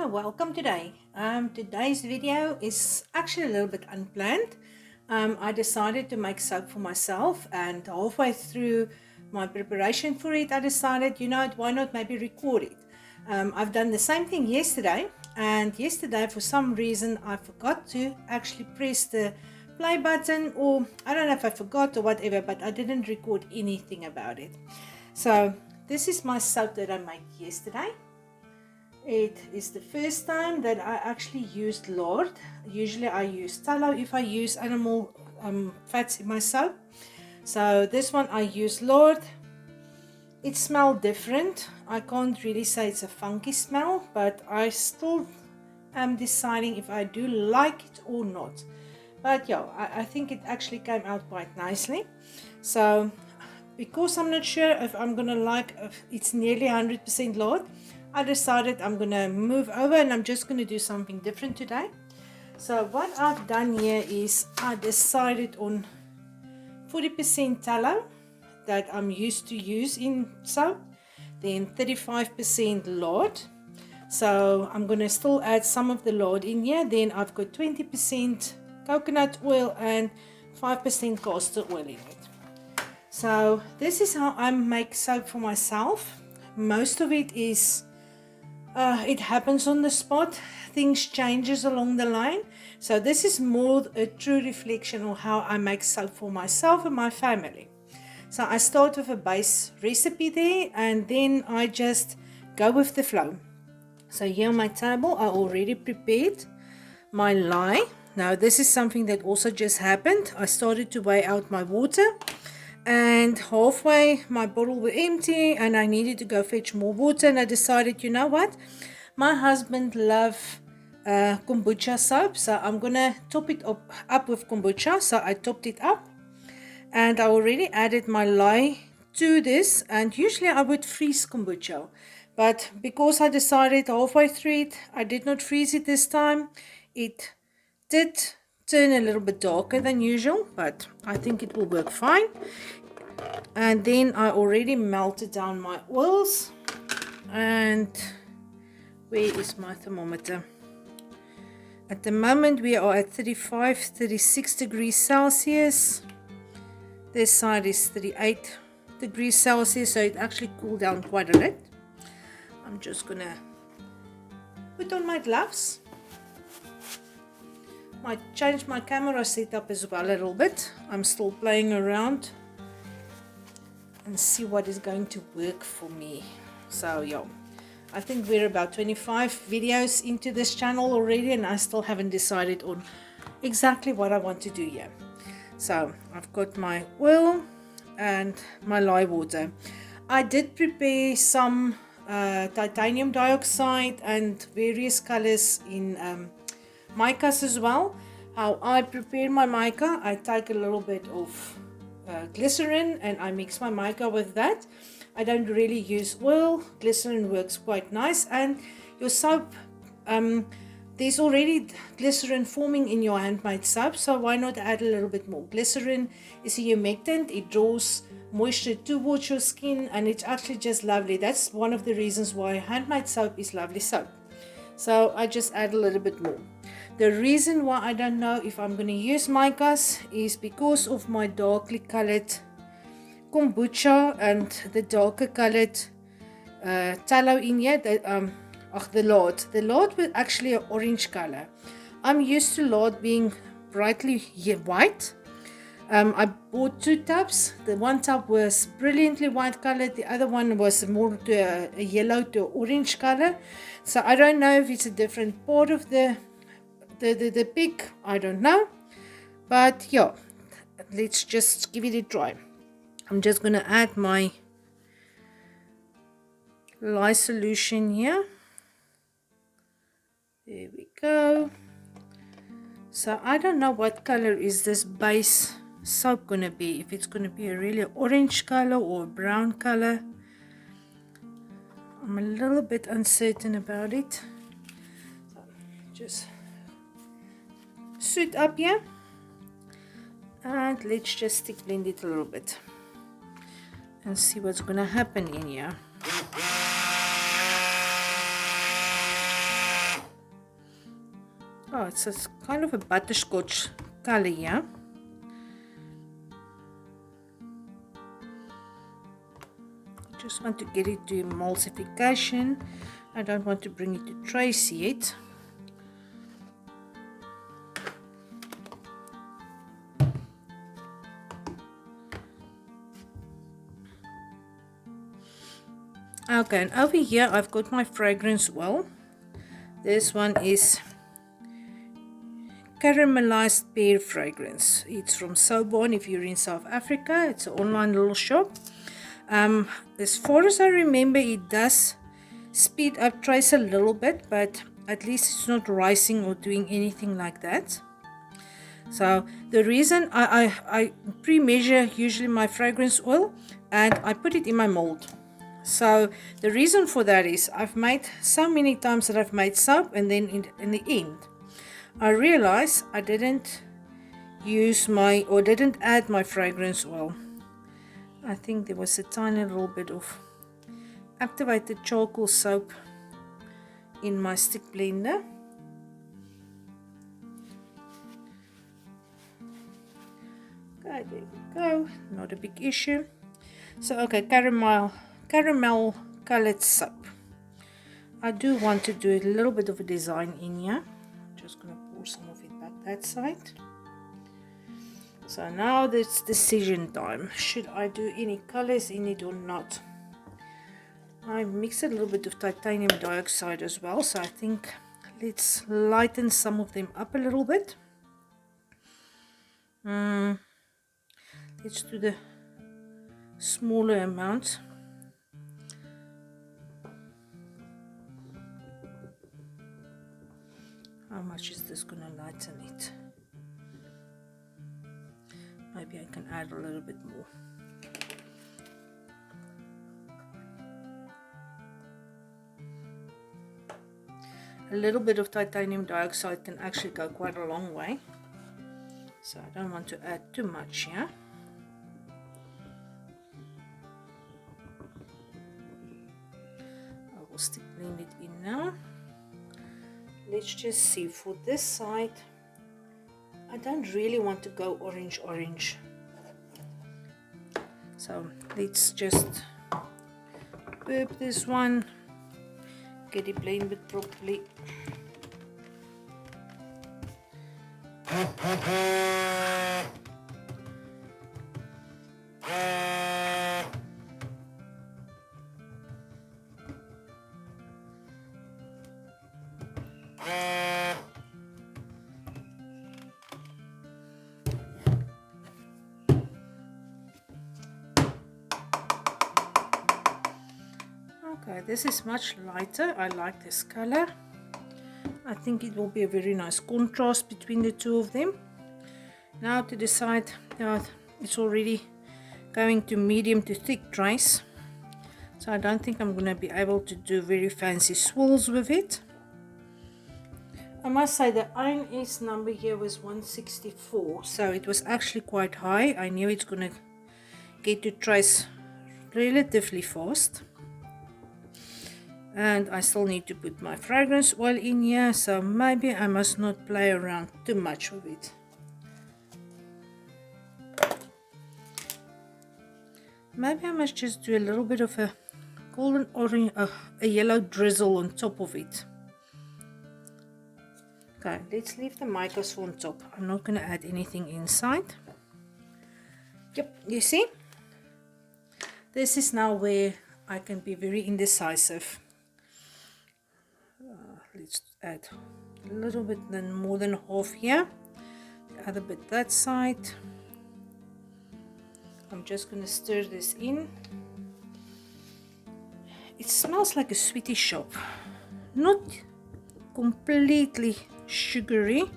Welcome today. Today's video is actually a little bit unplanned. I decided to make soap for myself, and halfway through my preparation for it, I decided, why not maybe record it. I've done the same thing yesterday, and yesterday for some reason I forgot to actually press the play button, or I don't know if I forgot or whatever, but I didn't record anything about it. So this is my soap that I made yesterday. It is the first time that I actually used Lard. Usually I use Tallow if I use animal fats in my soap. So this one I use Lard. It smells different. I can't really say it's a funky smell, but I still am deciding if I do like it or not. But yeah, I think it actually came out quite nicely. So because I'm not sure if I'm gonna like it's nearly 100% Lard, I decided I'm gonna move over and I'm just gonna do something different today. So what I've done here is I decided on 40% tallow that I'm used to use in soap, then 35% lard. So I'm gonna still add some of the lard in here. Then I've got 20% coconut oil and 5% castor oil in it. So this is how I make soap for myself. Most of it is it happens on the spot. Things changes along the line. So this is more a true reflection of how I make soap for myself and my family. So I start with a base recipe there, and then I just go with the flow. So here on my table I already prepared my lye. Now this is something that also just happened. I started to weigh out my water, and halfway my bottle was empty and I needed to go fetch more water, and I decided, you know what, my husband loves kombucha soap, so I'm gonna top it up with kombucha. So I topped it up, and I already added my lye to this, and usually I would freeze kombucha, but because I decided halfway through it I did not freeze it this time. It did turn a little bit darker than usual, but I think it will work fine. And then I already melted down my oils, and where is my thermometer? At the moment we are at 36 degrees Celsius. This side is 38 degrees Celsius, so it actually cooled down quite a bit. I'm just gonna put on my gloves. Might change my camera setup as well a little bit. I'm still playing around and see what is going to work for me. So yeah, I think we're about 25 videos into this channel already, and I still haven't decided on exactly what I want to do here. So I've got my oil and my lye water. I did prepare some titanium dioxide and various colors in micas as well. How I prepare my mica, I take a little bit of glycerin and I mix my mica with that. I don't really use oil. Glycerin works quite nice, and your soap, there's already glycerin forming in your handmade soap, so why not add a little bit more? Glycerin is a humectant. It draws moisture towards your skin, and it's actually just lovely. That's one of the reasons why handmade soap is lovely soap. So I just add a little bit more. The reason why I don't know if I'm going to use micas is because of my darkly colored kombucha and the darker colored tallow in here. The lard. The lard was actually an orange color. I'm used to lard being brightly white. I bought 2 tubs. The one tub was brilliantly white colored. The other one was more to a yellow to orange color. So I don't know if it's a different part of the pig. I don't know. But yeah, let's just give it a try. I'm just going to add my lye solution here. There we go. So I don't know what color is this base soap going to be. If it's going to be a really orange color or a brown color. I'm a little bit uncertain about it. So just suit up here. And let's just stick blend it a little bit and see what's going to happen in here. Oh, it's a kind of a butterscotch color here. Just want to get it to emulsification. I don't want to bring it to trace yet. Okay, and over here I've got my fragrance oil. This one is caramelized pear fragrance. It's from Soapmaking if you're in South Africa. It's an online little shop. As far as I remember, it does speed up trace a little bit, but at least it's not rising or doing anything like that. So the reason I pre-measure usually my fragrance oil and I put it in my mold. So the reason for that is I've made so many times that I've made soap, and then in the end I realized I didn't didn't add my fragrance oil. I think there was a tiny little bit of activated charcoal soap in my stick blender. Okay, there we go, not a big issue. So okay, caramel colored soap. I do want to do a little bit of a design in here. Just gonna pour some of it back that side. So now it's decision time. Should I do any colors in it or not? I mixed a little bit of titanium dioxide as well, so I think let's lighten some of them up a little bit. Let's do the smaller amount. How much is this going to lighten it? Maybe I can add a little bit more. A little bit of titanium dioxide can actually go quite a long way. So I don't want to add too much here. I will stick blend it in now. Let's just see for this side. I don't really want to go orange. So let's just burp this one, get it blended properly. Okay, this is much lighter. I like this color. I think it will be a very nice contrast between the two of them. Now to decide, it's already going to medium to thick trace, so I don't think I'm going to be able to do very fancy swirls with it. I must say the INS number here was 164, so it was actually quite high. I knew it's going to get to trace relatively fast. And I still need to put my fragrance oil in here, so maybe I must not play around too much with it. Maybe I must just do a little bit of a golden orange, a yellow drizzle on top of it. Okay, let's leave the micas on top. I'm not going to add anything inside. Yep, you see? This is now where I can be very indecisive. Let's add a little bit more than half here, the other bit that side. I'm just going to stir this in. It smells like a sweetie shop, not completely sugary.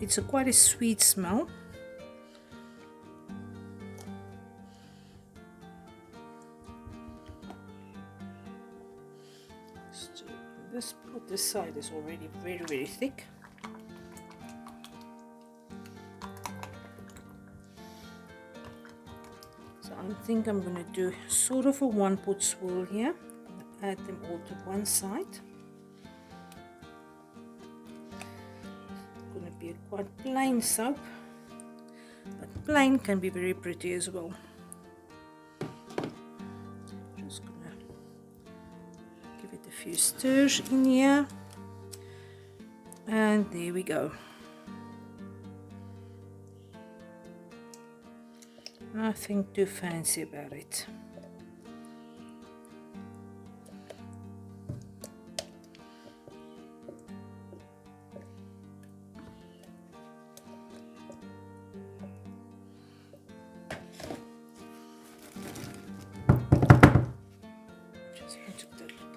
It's quite a sweet smell. This side is already very thick. So I think I'm going to do sort of a one pot swirl here. Add them all to one side. going to be a quite plain soap, but plain can be very pretty as well. Just going to give it a few stirs in here, and there we go. Nothing too fancy about it.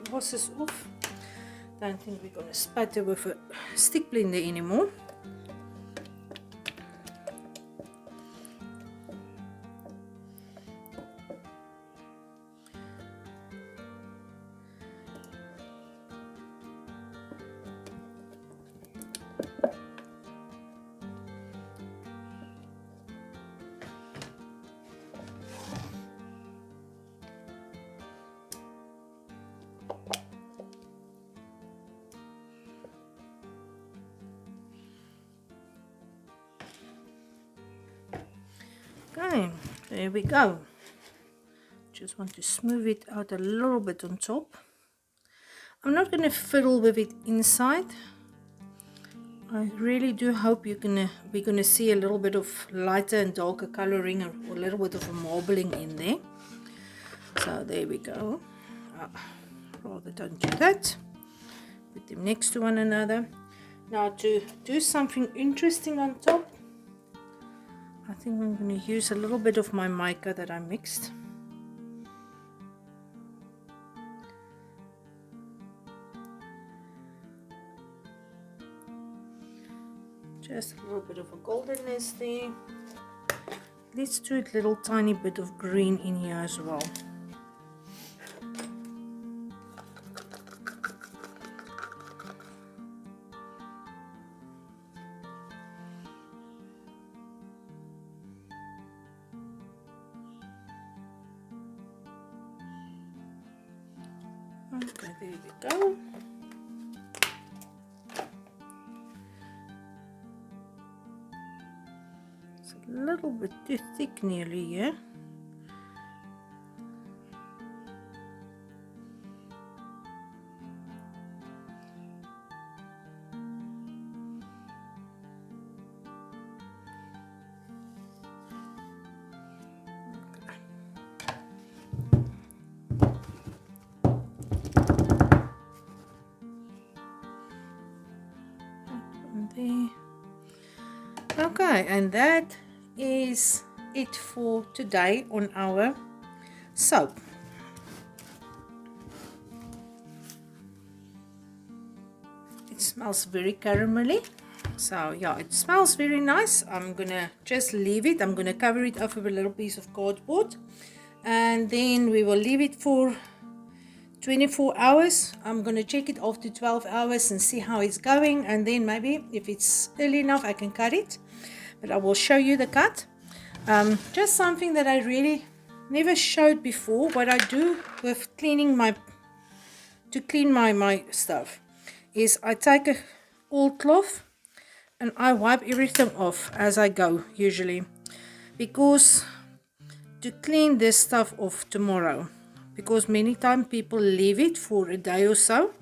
Glasses off. Don't think we're going to spatter with a stick blender anymore. Okay, there we go. Just want to smooth it out a little bit on top. I'm not going to fiddle with it inside. I really do hope we're gonna see a little bit of lighter and darker coloring, or a little bit of a marbling in there. So there we go. Rather don't do that. Put them next to one another. Now to do something interesting on top, I think I'm going to use a little bit of my mica that I mixed. Just a little bit of a goldenness there. Let's do a little tiny bit of green in here as well. Okay, there we go. It's a little bit too thick nearly here. Okay, and that is it for today on our soap. It smells very caramelly, so yeah, it smells very nice. I'm gonna just leave it. I'm gonna cover it up with a little piece of cardboard, and then we will leave it for 24 hours. I'm going to check it after 12 hours and see how it's going, and then maybe if it's early enough I can cut it, but I will show you the cut. Just something that I really never showed before, what I do with cleaning my stuff is I take a old cloth and I wipe everything off as I go, usually, because to clean this stuff off tomorrow, because many times people leave it for a day or so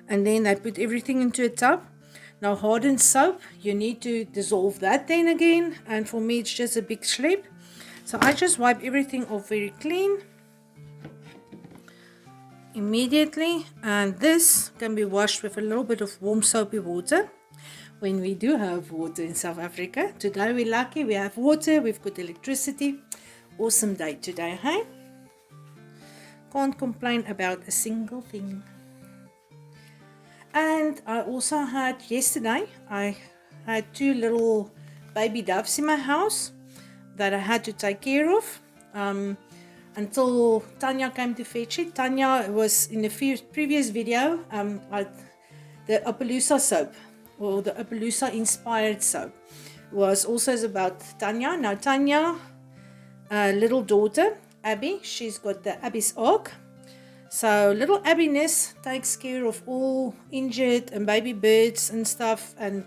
and then they put everything into a tub. Now hardened soap, you need to dissolve that then again, and for me it's just a big schlep. So I just wipe everything off very clean immediately, and this can be washed with a little bit of warm soapy water when we do have water in South Africa. Today we're lucky, we have water, we've got electricity. Awesome day today, hey? Can't complain about a single thing. And I also had yesterday, I had 2 little baby doves in my house that I had to take care of until Tanya came to fetch it. Tanya was in the previous video, the Appaloosa soap, or the Appaloosa inspired soap, was also about Tanya. Now Tanya, little daughter Abby, she's got the Abby's Ark. So little Abbiness takes care of all injured and baby birds and stuff, and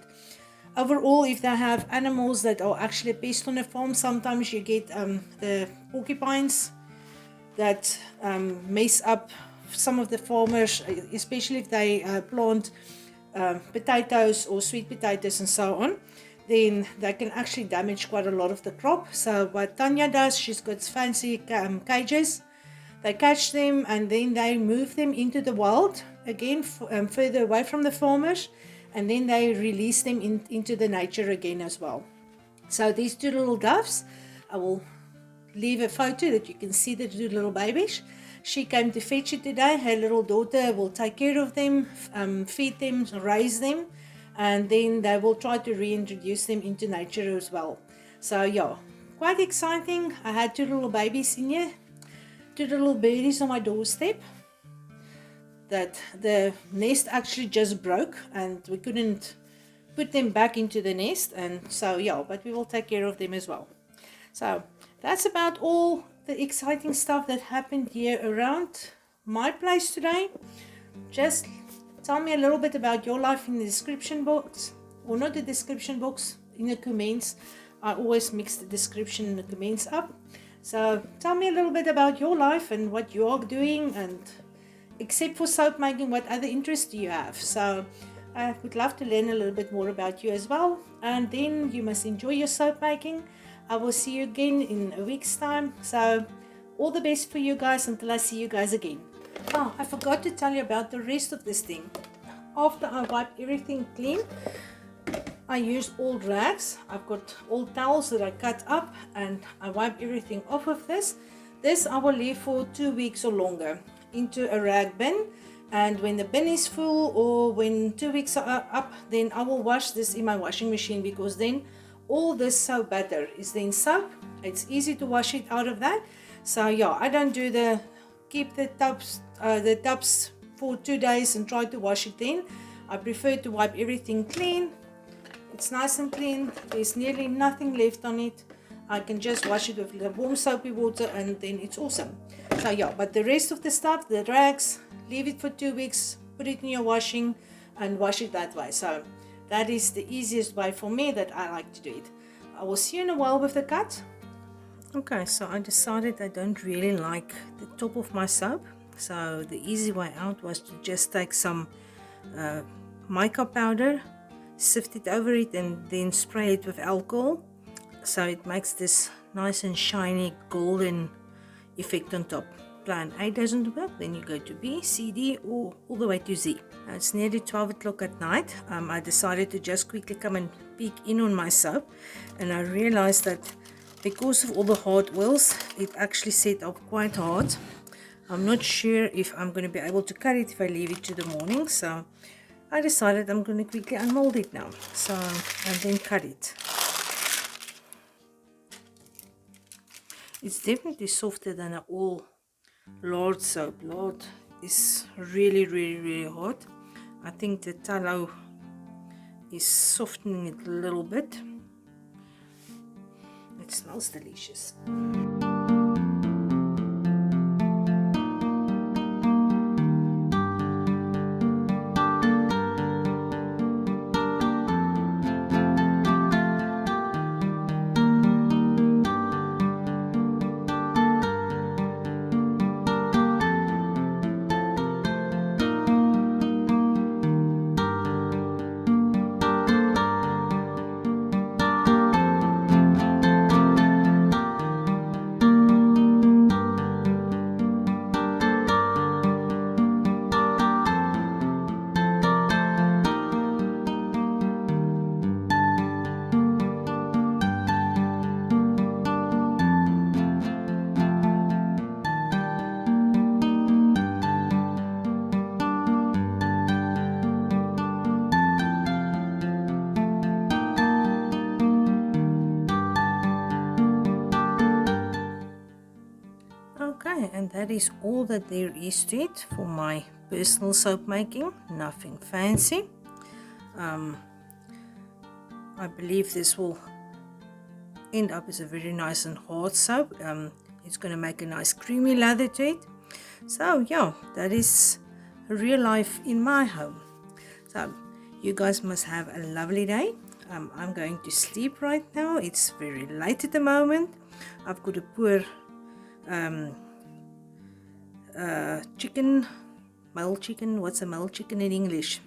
Overall, if they have animals that are actually a pest on a farm, sometimes you get the porcupines that mess up some of the farmers, especially if they plant potatoes or sweet potatoes and so on. Then they can actually damage quite a lot of the crop. So what Tanya does, she's got fancy cages. They catch them and then they move them into the wild again, further away from the farmers, and then they release them into the nature again as well. So these two little doves, I will leave a photo that you can see the two little babies. She came to fetch it today. Her little daughter will take care of them, feed them, raise them, and then they will try to reintroduce them into nature as well. So yeah, quite exciting. I had two little babies in here, two little birdies on my doorstep. That the nest actually just broke and we couldn't put them back into the nest, and so yeah, but we will take care of them as well. So that's about all the exciting stuff that happened here around my place today. Just tell me a little bit about your life in the description box, or not the description box, in the comments. I always mix the description and the comments up. So tell me a little bit about your life and what you are doing, and except for soap making, what other interests do you have? So I would love to learn a little bit more about you as well. And then you must enjoy your soap making. I will see you again in a week's time. So all the best for you guys until I see you guys again. Oh, I forgot to tell you about the rest of this thing. After I wipe everything clean, I use old rags. I've got old towels that I cut up and I wipe everything off of this. This I will leave for 2 weeks or longer into a rag bin, and when the bin is full or when 2 weeks are up, then I will wash this in my washing machine, because then all this soap batter is then soap. It's easy to wash it out of that. So yeah, I don't do the keep the tubs for 2 days and try to wash it then. I prefer to wipe everything clean. It's nice and clean. There's nearly nothing left on it. I can just wash it with the warm soapy water and then it's awesome. So yeah, but the rest of the stuff, the rags, leave it for 2 weeks, put it in your washing and wash it that way. So that is the easiest way for me that I like to do it. I will see you in a while with the cut. Okay, so I decided I don't really like the top of my soap. So the easy way out was to just take some mica powder, sift it over it and then spray it with alcohol. So it makes this nice and shiny golden effect on top. Plan A doesn't work, then you go to B, C, D, or all the way to Z. Now it's nearly 12 o'clock at night. I decided to just quickly come and peek in on my soap, and I realized that because of all the hard oils, it actually set up quite hard. I'm not sure if I'm going to be able to cut it if I leave it to the morning, so I decided I'm going to quickly unmold it now, so and then cut it. It's definitely softer than an all Lard soap. Lard is really hard. I think the tallow is softening it a little bit. It smells delicious. Okay, and that is all that there is to it for my personal soap making. Nothing fancy. I believe this will end up as a very nice and hard soap. It's going to make a nice creamy lather to it. So yeah, that is real life in my home. So you guys must have a lovely day. I'm going to sleep right now. It's very late at the moment. I've got a poor chicken, male chicken. What's a male chicken in English?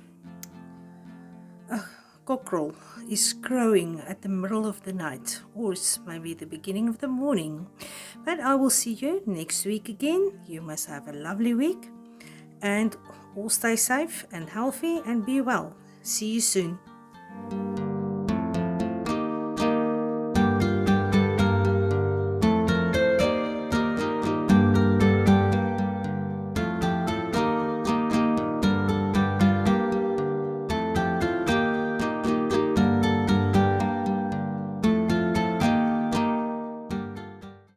Cockerel is crowing at the middle of the night, or it's maybe the beginning of the morning. But I will see you next week again. You must have a lovely week, and all stay safe and healthy and be well. See you soon.